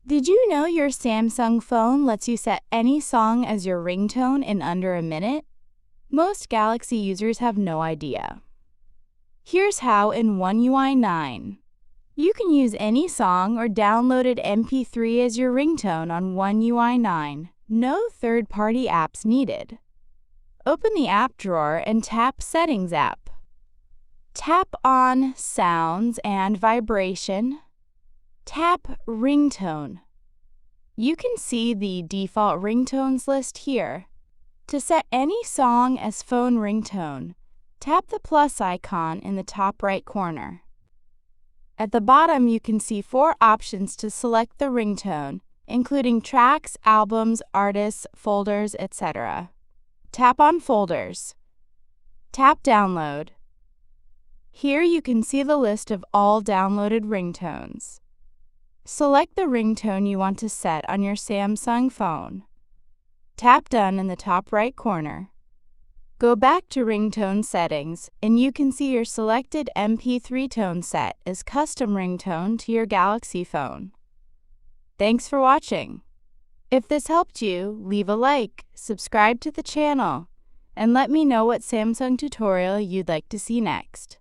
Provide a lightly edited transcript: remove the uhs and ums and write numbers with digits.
Did you know your Samsung phone lets you set any song as your ringtone in under a minute? Most Galaxy users have no idea. Here's how in One UI 9. You can use any song or downloaded MP3 as your ringtone on One UI 9. No third-party apps needed. Open the app drawer and tap Settings app. Tap on Sounds and Vibration. Tap Ringtone. You can see the default ringtones list here. To set any song as phone ringtone, tap the plus icon in the top right corner. At the bottom, you can see 4 options to select the ringtone, including tracks, albums, artists, folders, etc. Tap on Folders. Tap Download. Here you can see the list of all downloaded ringtones. Select the ringtone you want to set on your Samsung phone. Tap Done in the top right corner. Go back to Ringtone Settings, and you can see your selected MP3 tone set as custom ringtone to your Galaxy phone. Thanks for watching. If this helped you, leave a like, subscribe to the channel, and let me know what Samsung tutorial you'd like to see next.